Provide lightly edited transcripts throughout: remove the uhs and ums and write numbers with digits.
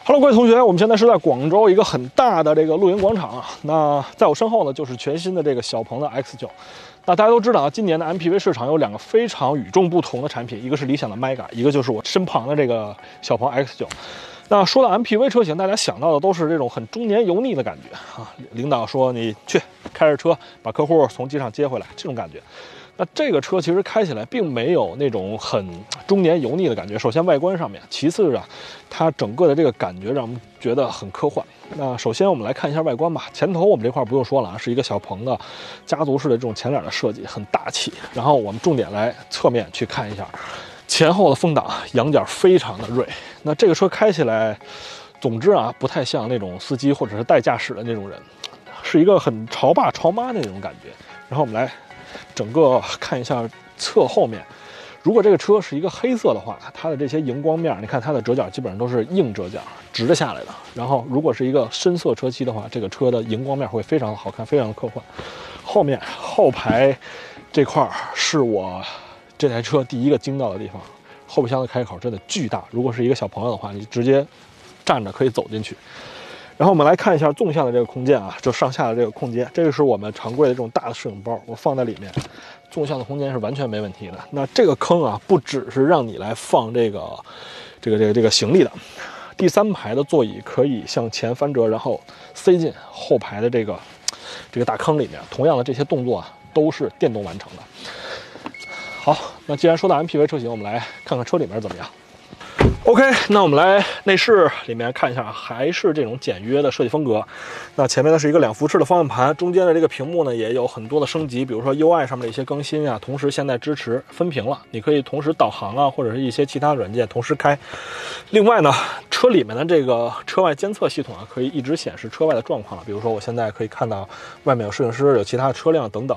Hello， 各位同学，我们现在是在广州一个很大的这个露营广场啊。那在我身后呢，就是全新的这个小鹏的 X9。那大家都知道啊，今年的 MPV 市场有两个非常与众不同的产品，一个是理想的 Mega， 一个就是我身旁的这个小鹏 X9。那说到 MPV 车型，大家想到的都是这种很中年油腻的感觉啊。领导说你去开着车把客户从机场接回来，这种感觉。那这个车其实开起来并没有那种很中年油腻的感觉。首先外观上面，其次啊，它整个的这个感觉让我们觉得很科幻。那首先我们来看一下外观吧。前头我们这块不用说了啊，是一个小鹏的家族式的这种前脸的设计，很大气。然后我们重点来侧面去看一下，前后的风挡仰角非常的锐。那这个车开起来，总之啊，不太像那种司机或者是代驾驶的那种人，是一个很潮爸潮妈的那种感觉。然后我们来整个看一下侧后面，如果这个车是一个黑色的话，它的这些荧光面，你看它的折角基本上都是硬折角，直着下来的。然后如果是一个深色车漆的话，这个车的荧光面会非常的好看，非常的科幻。后面后排这块是我这台车第一个惊到的地方，后备箱的开口真的巨大，如果是一个小朋友的话，你直接站着可以走进去。然后我们来看一下纵向的这个空间啊，就上下的这个空间，这个是我们常规的这种大的摄影包，我放在里面，纵向的空间是完全没问题的。那这个坑啊，不只是让你来放这个行李的，第三排的座椅可以向前翻折，然后塞进后排的这个大坑里面。同样的这些动作啊，都是电动完成的。好，那既然说到 MPV 车型，我们来看看车里面怎么样。OK， 那我们来内饰里面看一下，还是这种简约的设计风格。那前面呢是一个2辐式的方向盘，中间的这个屏幕呢也有很多的升级，比如说 UI 上面的一些更新啊，同时现在支持分屏了，你可以同时导航啊，或者是一些其他软件同时开。另外呢，车里面的这个车外监测系统啊，可以一直显示车外的状况了，比如说我现在可以看到外面有摄影师、有其他的车辆等等。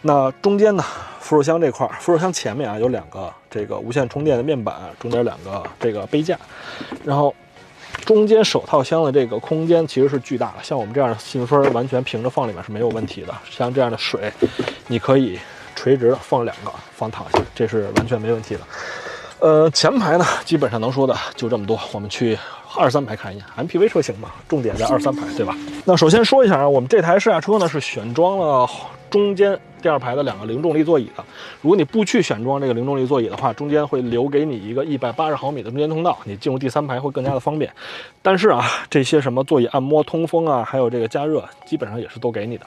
那中间呢，扶手箱这块，扶手箱前面啊有2个这个无线充电的面板，中间2个这个杯架，然后中间手套箱的这个空间其实是巨大的，像我们这样的信封完全平着放里面是没有问题的。像这样的水，你可以垂直的放2个，放躺下，这是完全没问题的。前排呢基本上能说的就这么多，我们去2、3排看一眼 MPV 车型嘛，重点在2、3排，对吧？那首先说一下啊，我们这台试驾车呢是选装了中间第2排的2个零重力座椅的。如果你不去选装这个零重力座椅的话，中间会留给你一个180毫米的中间通道，你进入第3排会更加的方便。但是啊，这些什么座椅按摩、通风啊，还有这个加热，基本上也是都给你的。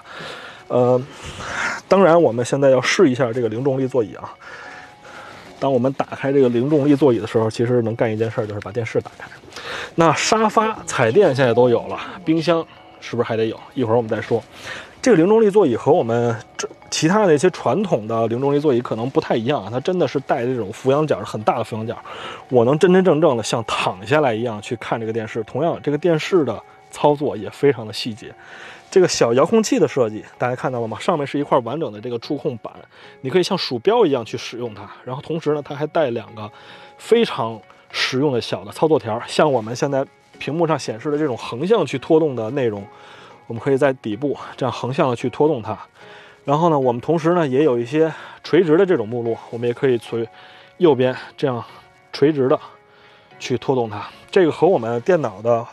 当然我们现在要试一下这个零重力座椅啊。当我们打开这个零重力座椅的时候，其实能干一件事，就是把电视打开。那沙发、彩电现在都有了，冰箱是不是还得有？一会儿我们再说。这个零重力座椅和我们其他的一些传统的零重力座椅可能不太一样啊，它真的是带这种俯仰角，很大的俯仰角，我能真真正正的像躺下来一样去看这个电视。同样，这个电视的操作也非常的细节。这个小遥控器的设计，大家看到了吗？上面是一块完整的这个触控板，你可以像鼠标一样去使用它。然后同时呢，它还带2个非常实用的小的操作条，像我们现在屏幕上显示的这种横向去拖动的内容，我们可以在底部这样横向的去拖动它。然后呢，我们同时呢也有一些垂直的这种目录，我们也可以从右边这样垂直的去拖动它。这个和我们电脑的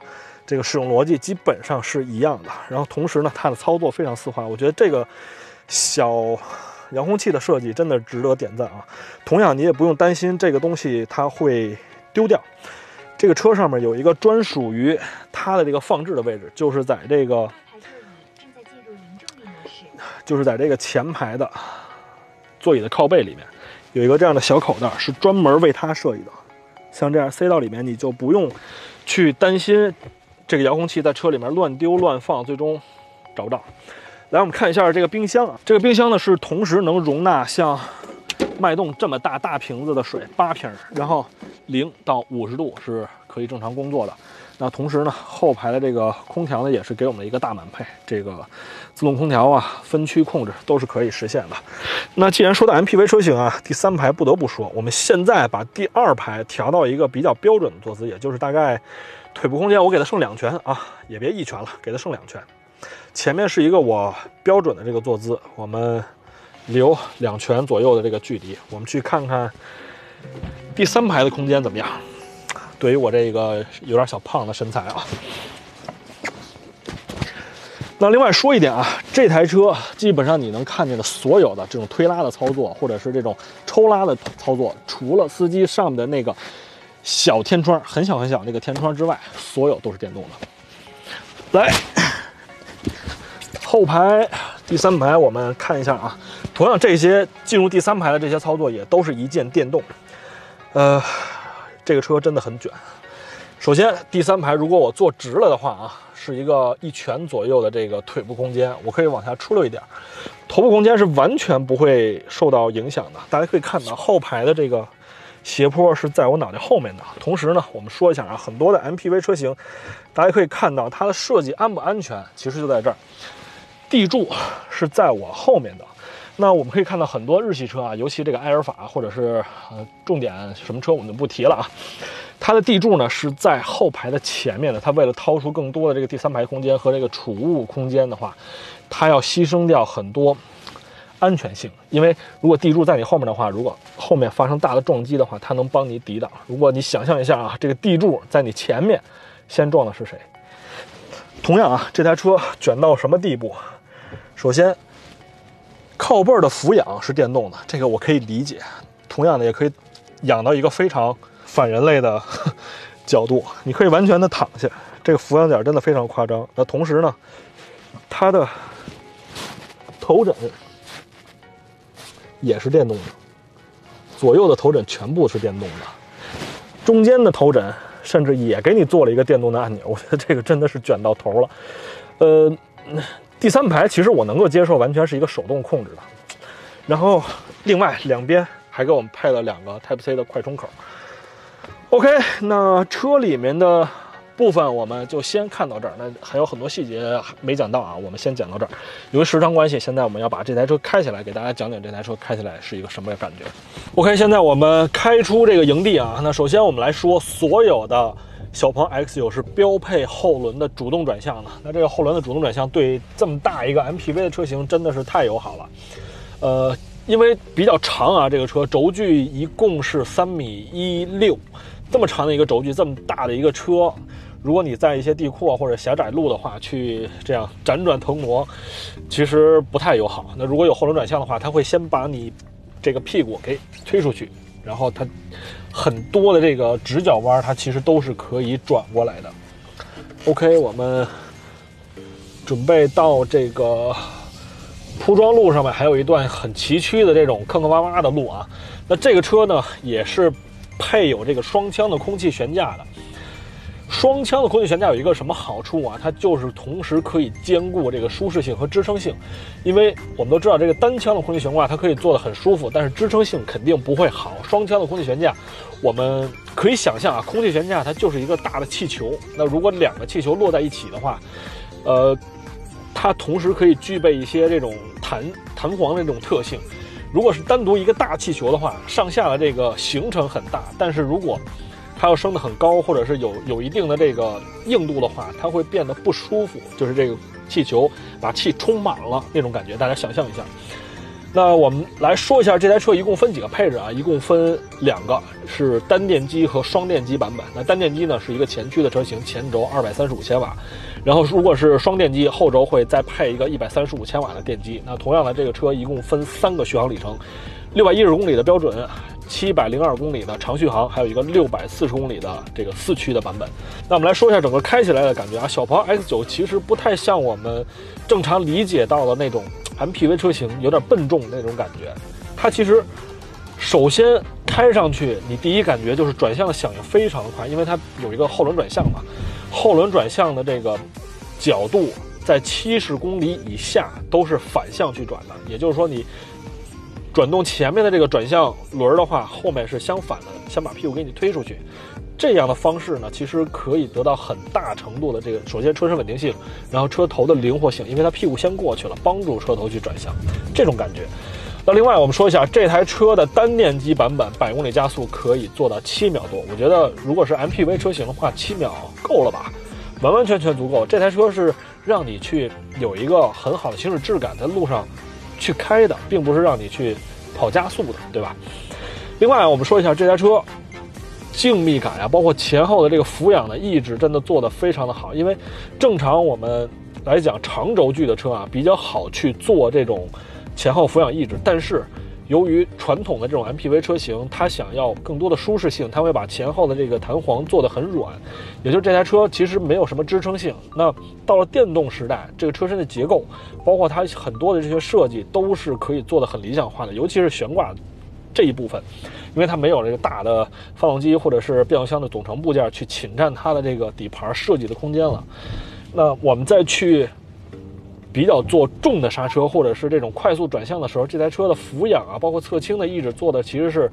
这个使用逻辑基本上是一样的。然后同时呢，它的操作非常丝滑，我觉得这个小遥控器的设计真的值得点赞啊。同样，你也不用担心这个东西它会丢掉。这个车上面有一个专属于它的这个放置的位置，就是在这个前排的座椅的靠背里面有一个这样的小口袋，是专门为它设计的。像这样塞到里面，你就不用去担心这个遥控器在车里面乱丢乱放，最终找不到。来，我们看一下这个冰箱啊，这个冰箱呢是同时能容纳像脉动这么大瓶子的水8瓶，然后0到50度是可以正常工作的。那同时呢，后排的这个空调呢也是给我们一个大满配，这个自动空调啊、分区控制都是可以实现的。那既然说到 MPV 车型啊，第3排不得不说，我们现在把第2排调到一个比较标准的坐姿，也就是大概腿部空间我给它剩2拳啊，也别1拳了，给它剩2拳。前面是一个我标准的这个坐姿，我们留2拳左右的这个距离。我们去看看第3排的空间怎么样。对于我这个有点小胖的身材啊。那另外说一点啊，这台车基本上你能看见的所有的这种推拉的操作，或者是这种抽拉的操作，除了司机上面的那个小天窗，很小很小那个天窗之外，所有都是电动的。来，后排第3排我们看一下啊，同样这些进入第3排的这些操作也都是一键电动。这个车真的很卷。首先第3排如果我坐直了的话啊，是一个1拳左右的这个腿部空间，我可以往下出溜一点，头部空间是完全不会受到影响的。大家可以看到后排的这个斜坡是在我脑袋后面的。同时呢，我们说一下啊，很多的 MPV 车型，大家可以看到它的设计安不安全，其实就在这儿，地柱是在我后面的。那我们可以看到很多日系车啊，尤其这个埃尔法或者是重点什么车我们就不提了啊，它的地柱呢是在后排的前面的。它为了掏出更多的这个第3排空间和这个储物空间的话，它要牺牲掉很多安全性。因为如果地柱在你后面的话，如果后面发生大的撞击的话，它能帮你抵挡。如果你想象一下啊，这个地柱在你前面，先撞的是谁？同样啊，这台车卷到什么地步？首先，靠背的俯仰是电动的，这个我可以理解。同样的，也可以仰到一个非常反人类的角度，你可以完全的躺下，这个俯仰点真的非常夸张。那同时呢，它的头枕也是电动的，左右的头枕全部是电动的，中间的头枕甚至也给你做了一个电动的按钮。我觉得这个真的是卷到头了。第3排其实我能够接受，完全是一个手动控制的。然后另外两边还给我们配了2个 Type-C 的快充口。OK， 那车里面的部分我们就先看到这儿，那还有很多细节没讲到啊，我们先讲到这儿。由于时长关系，现在我们要把这台车开起来，给大家讲讲这台车开起来是一个什么感觉。OK， 现在我们开出这个营地啊，那首先我们来说，所有的小鹏 X9是标配后轮的主动转向的。那这个后轮的主动转向对这么大一个 MPV 的车型真的是太友好了。因为比较长啊，这个车轴距一共是3.16米，这么长的一个轴距，这么大的一个车，如果你在一些地库或者狭窄路的话，去这样辗转腾挪，其实不太友好。那如果有后轮转向的话，它会先把你这个屁股给推出去，然后它很多的这个直角弯，它其实都是可以转过来的。OK， 我们准备到这个铺装路上面，还有一段很崎岖的这种坑坑洼洼的路啊。那这个车呢，也是配有这个双腔的空气悬架的。双腔的空气悬架有一个什么好处啊？它就是同时可以兼顾这个舒适性和支撑性。因为我们都知道，这个单腔的空气悬挂它可以做得很舒服，但是支撑性肯定不会好。双腔的空气悬架，我们可以想象啊，空气悬架它就是一个大的气球。那如果2个气球落在一起的话，它同时可以具备一些这种弹簧的这种特性。如果是单独一个大气球的话，上下的这个行程很大，但是如果它要升得很高，或者是有一定的这个硬度的话，它会变得不舒服，就是这个气球把气充满了那种感觉，大家想象一下。那我们来说一下这台车一共分几个配置啊？一共分2个，是单电机和双电机版本。那单电机呢是一个前驱的车型，前轴235千瓦，然后如果是双电机，后轴会再配一个135千瓦的电机。那同样的，这个车一共分3个续航里程，610公里的标准，702公里的长续航，还有一个640公里的这个4驱的版本。那我们来说一下整个开起来的感觉啊。小鹏 X9 其实不太像我们正常理解到的那种 MPV 车型，有点笨重那种感觉。它其实首先开上去，你第一感觉就是转向的响应非常的快，因为它有一个后轮转向嘛。后轮转向的这个角度在70公里以下都是反向去转的，也就是说你转动前面的这个转向轮的话，后面是相反的，想把屁股给你推出去。这样的方式呢，其实可以得到很大程度的这个，首先车身稳定性，然后车头的灵活性，因为它屁股先过去了，帮助车头去转向，这种感觉。那另外我们说一下这台车的单电机版本，100公里加速可以做到7秒多。我觉得如果是 MPV 车型的话，7秒够了吧，完完全全足够。这台车是让你去有一个很好的行驶质感，在路上去开的，并不是让你去跑加速的，对吧？另外我们说一下这台车静谧感呀，包括前后的这个俯仰的抑制，真的做得非常的好。因为正常我们来讲长轴距的车啊，比较好去做这种前后俯仰抑制，但是由于传统的这种 MPV 车型，它想要更多的舒适性，它会把前后的这个弹簧做得很软，也就是这台车其实没有什么支撑性。那到了电动时代，这个车身的结构，包括它很多的这些设计，都是可以做得很理想化的，尤其是悬挂这一部分，因为它没有这个大的发动机或者是变速箱的总成部件去侵占它的这个底盘设计的空间了。那我们再去比较做重的刹车或者是这种快速转向的时候，这台车的俯仰啊，包括侧倾的抑制做的其实是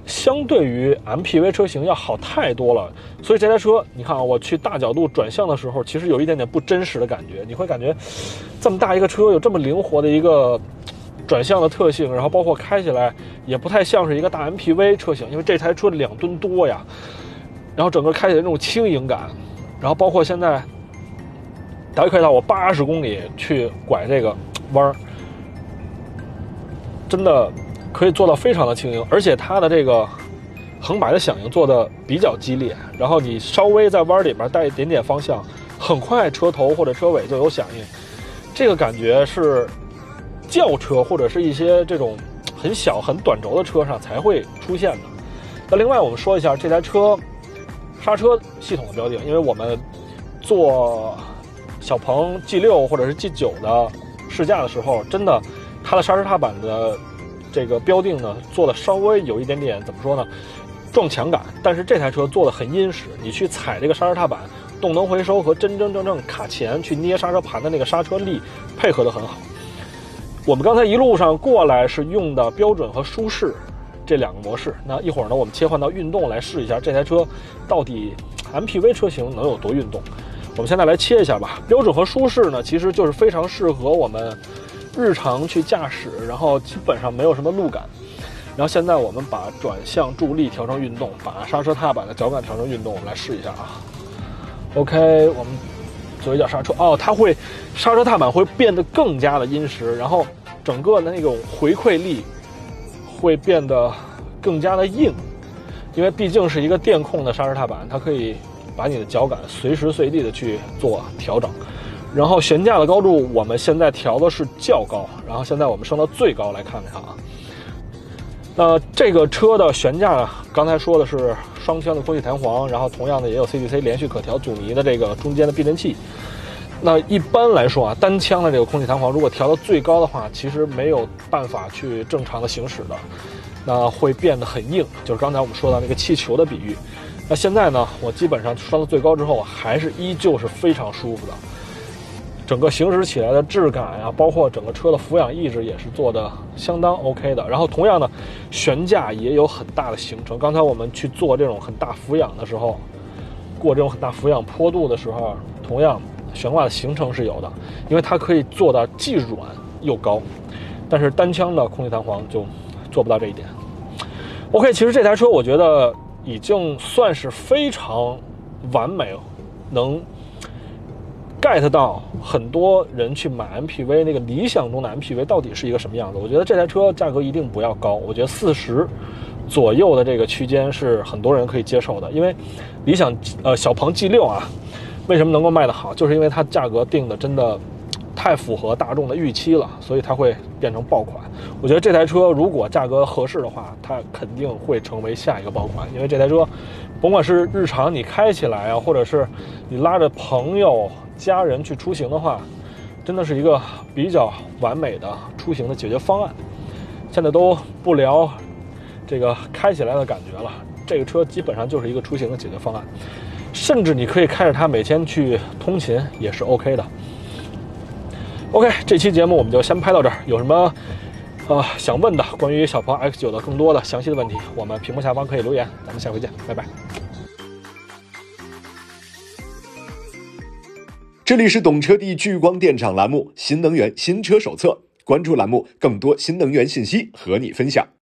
相对于 MPV 车型要好太多了。所以这台车你看啊，我去大角度转向的时候，其实有一点点不真实的感觉，你会感觉这么大一个车有这么灵活的一个转向的特性，然后包括开起来也不太像是一个大 MPV 车型，因为这台车2吨多呀，然后整个开起来那种轻盈感，然后包括现在大家可以到我80公里去拐这个弯儿，真的可以做到非常的轻盈，而且它的这个横摆的响应做的比较激烈，然后你稍微在弯里边带一点点方向，很快车头或者车尾就有响应，这个感觉是轿车或者是一些这种很小很短轴的车上才会出现的。那另外我们说一下这台车刹车系统的标定，因为我们做小鹏 G6 或者是 G9 的试驾的时候，真的它的刹车踏板的这个标定呢做的稍微有一点点怎么说呢，撞墙感，但是这台车做的很殷实，你去踩这个刹车踏板，动能回收和真正卡钳去捏刹车盘的那个刹车力配合的很好。我们刚才一路上过来是用的标准和舒适这2个模式，那一会儿呢我们切换到运动来试一下这台车到底 MPV 车型能有多运动。我们现在来切一下吧。标准和舒适呢其实就是非常适合我们日常去驾驶，然后基本上没有什么路感。然后现在我们把转向助力调成运动，把刹车踏板的脚感调成运动，我们来试一下啊。OK， 我们做一脚刹车，它会刹车踏板会变得更加的殷实，然后整个的那种回馈力会变得更加的硬，因为毕竟是一个电控的刹车踏板，它可以把你的脚感随时随地的去做调整。然后悬架的高度我们现在调的是较高，然后现在我们升到最高来看看啊。那这个车的悬架呢，刚才说的是双腔的空气弹簧，然后同样的也有 CDC 连续可调阻尼的这个中间的避震器。那一般来说啊，单腔的这个空气弹簧如果调到最高的话，其实没有办法去正常的行驶的，那会变得很硬，就是刚才我们说到那个气球的比喻。那现在呢，我基本上拴到最高之后，还是依旧是非常舒服的，整个行驶起来的质感呀，包括整个车的俯仰抑制也是做的相当 OK 的。然后同样的，悬架也有很大的行程。刚才我们去做这种很大俯仰的时候，过这种很大俯仰坡度的时候，同样悬挂的行程是有的，因为它可以做到既软又高，但是单腔的空气弹簧就做不到这一点。OK， 其实这台车我觉得已经算是非常完美，能 get 到很多人去买 MPV 那个理想中的 MPV 到底是一个什么样子。我觉得这台车价格一定不要高，我觉得40左右的这个区间是很多人可以接受的。因为理想小鹏 G6 啊，为什么能够卖得好，就是因为它价格定的真的太符合大众的预期了，所以它会变成爆款。我觉得这台车如果价格合适的话，它肯定会成为下一个爆款。因为这台车甭管是日常你开起来啊，或者是你拉着朋友家人去出行的话，真的是一个比较完美的出行的解决方案。现在都不聊这个开起来的感觉了，这个车基本上就是一个出行的解决方案，甚至你可以开着它每天去通勤也是 OK 的。OK， 这期节目我们就先拍到这儿。有什么想问的关于小鹏 X9 的更多的详细的问题，我们屏幕下方可以留言。咱们下回见，拜拜。这里是懂车帝聚光电厂栏目新能源新车手册，关注栏目更多新能源信息和你分享。